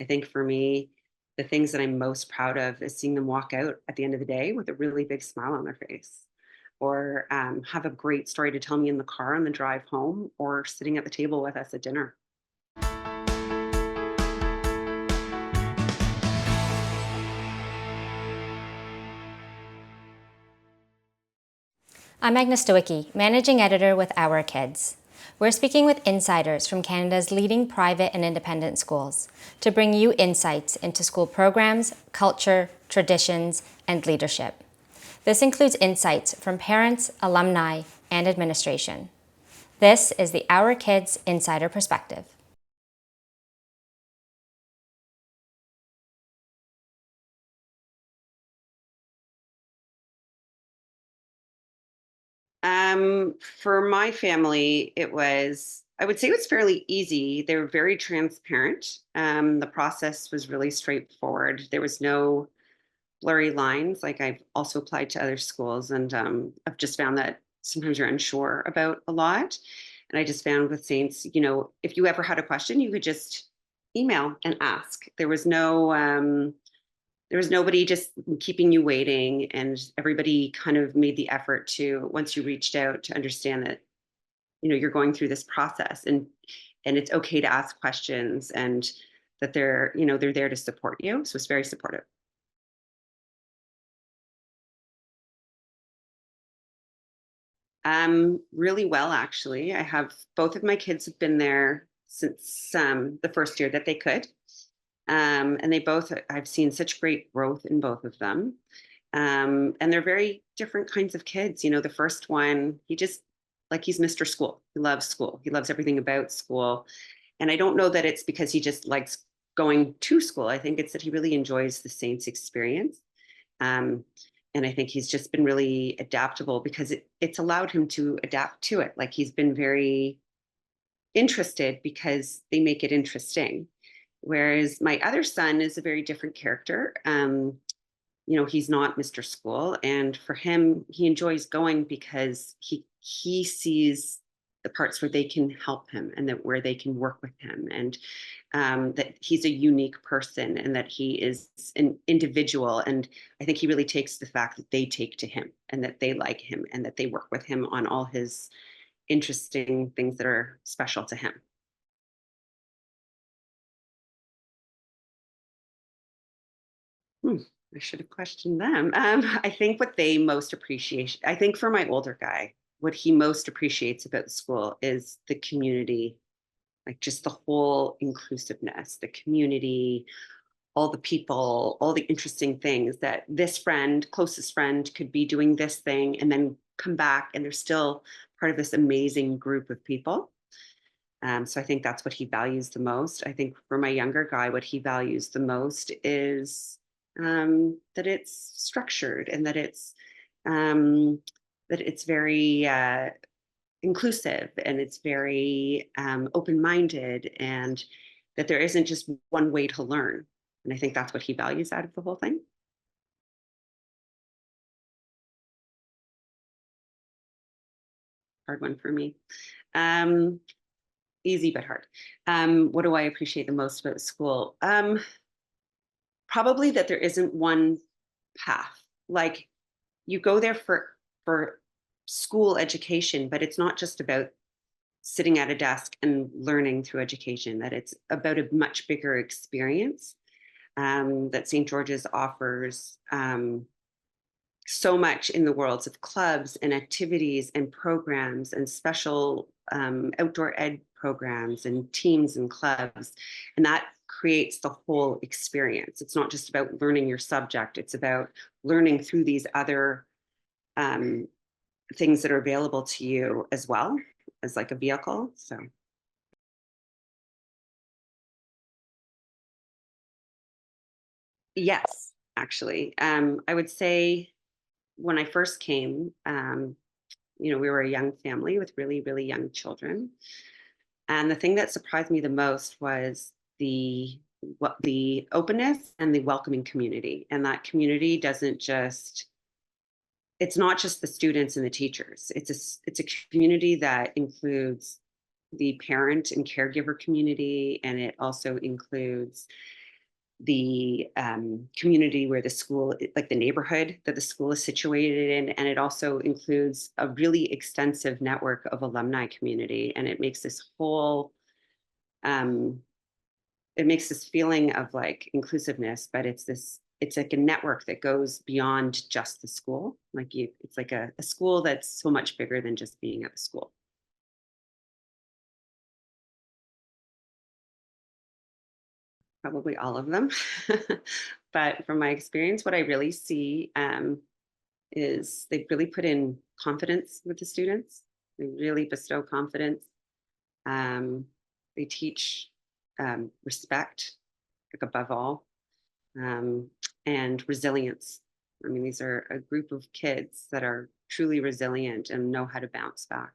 think for me, the things that I'm most proud of is seeing them walk out at the end of the day with a really big smile on their face, or have a great story to tell me in the car on the drive home, or sitting at the table with us at dinner. I'm Agnes Stowicki, Managing Editor with Our Kids. We're speaking with insiders from Canada's leading private and independent schools to bring you insights into school programs, culture, traditions, and leadership. This includes insights from parents, alumni, and administration. This is the Our Kids Insider Perspective. For my family, I would say it was fairly easy. They were very transparent. The process was really straightforward. There was no blurry lines. Like I've also applied to other schools, and I've just found that sometimes you're unsure about a lot. And I just found with Saints, if you ever had a question, you could just email and ask. There was nobody just keeping you waiting, and everybody kind of made the effort to, once you reached out, to understand that you're going through this process, and it's okay to ask questions, and that they're there to support you. So it's very supportive. Really well, actually. I have both of my kids have been there since the first year that they could. And I've seen such great growth in both of them. And they're very different kinds of kids. The first one, he's Mr. School. He loves school. He loves everything about school. And I don't know that it's because he just likes going to school. I think it's that he really enjoys the Saints experience. Um, and I think he's just been really adaptable because it's allowed him to adapt to it. Like he's been very interested because they make it interesting. Whereas my other son is a very different character. He's not Mr. School, and for him, he enjoys going because he sees the parts where they can help him, and that where they can work with him, and that he's a unique person, and that he is an individual. And I think he really takes the fact that they take to him, and that they like him, and that they work with him on all his interesting things that are special to him. Hmm, I should have questioned them. I think what they most appreciate, I think for my older guy, what he most appreciates about the school is the community, like just the whole inclusiveness, the community, all the people, all the interesting things that this friend, closest friend, could be doing this thing and then come back and they're still part of this amazing group of people. So I think that's what he values the most. I think for my younger guy, what he values the most is that it's structured, and um, that it's very inclusive, and it's very open-minded, and that there isn't just one way to learn. And I think that's what he values out of the whole thing. Hard one for me. Um, Easy but hard. What do I appreciate the most about school? Probably that there isn't one path. Like you go there for school education, but it's not just about sitting at a desk and learning through education. That it's about a much bigger experience. That St. George's offers so much in the worlds of clubs and activities and programs and special outdoor ed programs and teams and clubs. And that creates the whole experience. It's not just about learning your subject, it's about learning through these other um, things that are available to you as well as like a vehicle. So, yes, actually, I would say when I first came, we were a young family with really, really young children. And the thing that surprised me the most was the openness and the welcoming community. And that community doesn't just it's not just the students and the teachers. It's a community that includes the parent and caregiver community, and it also includes the community where the school, like the neighborhood that the school is situated in. And it also includes a really extensive network of alumni community. And it makes this whole, um, it makes this feeling of like inclusiveness, but it's like a network that goes beyond just the school. Like it's like a school that's so much bigger than just being at the school. Probably all of them. But from my experience, what I really see is they really put in confidence with the students. They really bestow confidence. Um, they teach respect, like above all, um, and resilience. I mean, these are a group of kids that are truly resilient and know how to bounce back.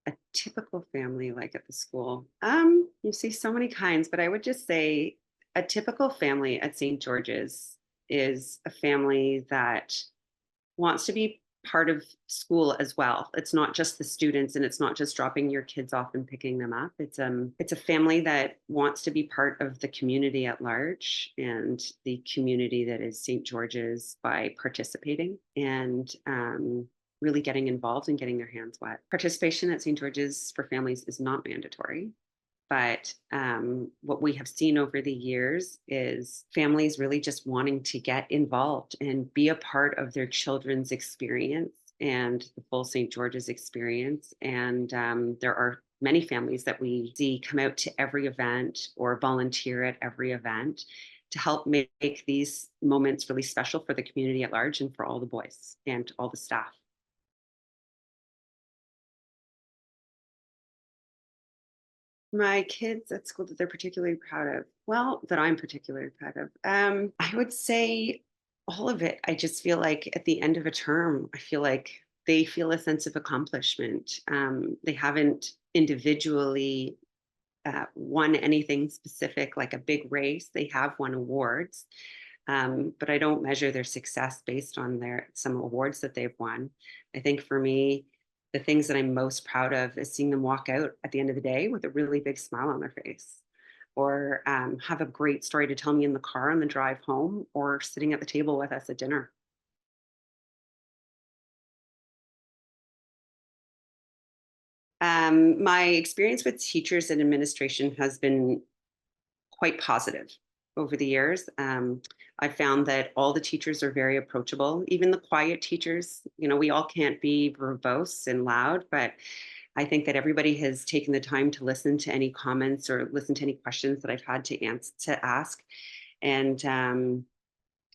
A typical family like at the school. You see so many kinds, but I would just say a typical family at St. George's is a family that wants to be part of school as well. It's not just the students and it's not just dropping your kids off and picking them up. It's a family that wants to be part of the community at large and the community that is St. George's by participating and really getting involved and getting their hands wet. Participation at St. George's for families is not mandatory. But what we have seen over the years is families really just wanting to get involved and be a part of their children's experience and the full St. George's experience. And there are many families that we see come out to every event or volunteer at every event to help make these moments really special for the community at large and for all the boys and all the staff. My kids at school that they're particularly proud of. Well, that I'm particularly proud of. I would say all of it. I just feel like at the end of a term, I feel like they feel a sense of accomplishment. They haven't individually won anything specific like a big race. They have won awards, but I don't measure their success based on their some awards that they've won. I think for me, the things that I'm most proud of is seeing them walk out at the end of the day with a really big smile on their face, or have a great story to tell me in the car on the drive home, or sitting at the table with us at dinner. My experience with teachers and administration has been quite positive over the years. I found that all the teachers are very approachable, even the quiet teachers. You know, we all can't be verbose and loud, but I think that everybody has taken the time to listen to any comments or listen to any questions that I've had to ask. And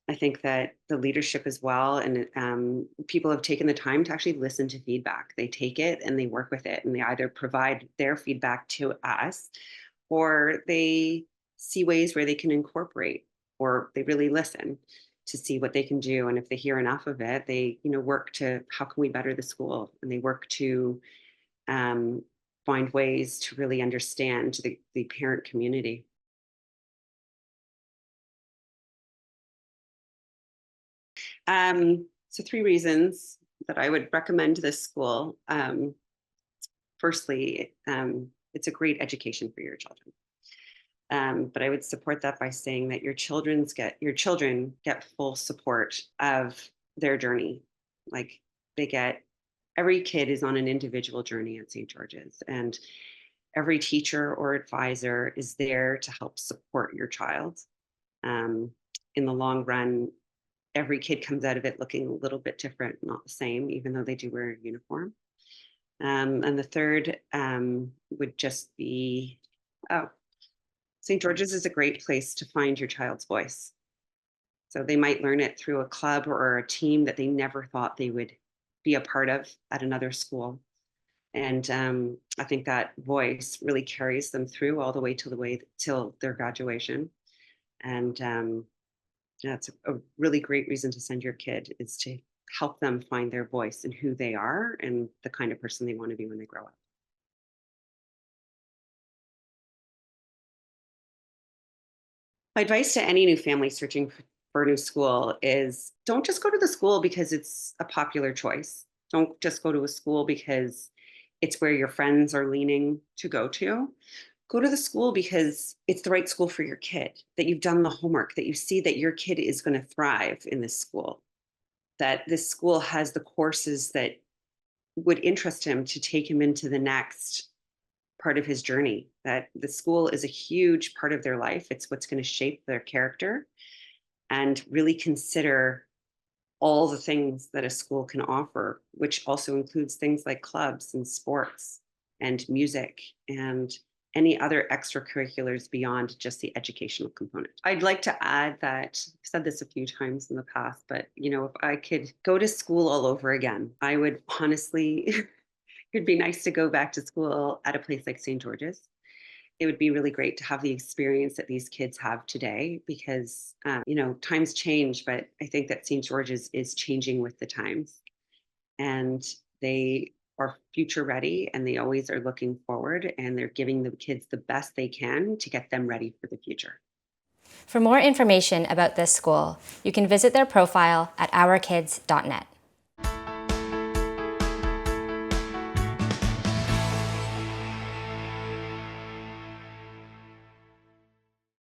I think that the leadership as well, and people have taken the time to actually listen to feedback. They take it and they work with it, and they either provide their feedback to us, or they see ways where they can incorporate, or they really listen to see what they can do. And if they hear enough of it, they work to how can we better the school, and they work to um, find ways to really understand the parent community. So three reasons that I would recommend this school. Firstly, it's a great education for your children. But I would support that by saying that your children get full support of their journey. Like they get every kid is on an individual journey at St. George's, and every teacher or advisor is there to help support your child. Um, in the long run, every kid comes out of it looking a little bit different, not the same, even though they do wear a uniform. And the third would just be, oh, St. George's is a great place to find your child's voice. So they might learn it through a club or a team that they never thought they would be a part of at another school. And I think that voice really carries them through all the way till their graduation. And that's a really great reason to send your kid is to help them find their voice and who they are and the kind of person they want to be when they grow up. My advice to any new family searching for a new school is don't just go to the school because it's a popular choice. Don't just go to a school because it's where your friends are leaning to go to the school because it's the right school for your kid, that you've done the homework, that you see that your kid is going to thrive in this school, that this school has the courses that would interest him to take him into the next part of his journey, that the school is a huge part of their life. It's what's going to shape their character, and really consider all the things that a school can offer, which also includes things like clubs and sports and music and any other extracurriculars beyond just the educational component. I'd like to add that I've said this a few times in the past, but if I could go to school all over again, I would honestly, it'd be nice to go back to school at a place like St. George's. It would be really great to have the experience that these kids have today because, times change, but I think that St. George's is changing with the times, and they are future ready, and they always are looking forward, and they're giving the kids the best they can to get them ready for the future. For more information about this school, you can visit their profile at ourkids.net.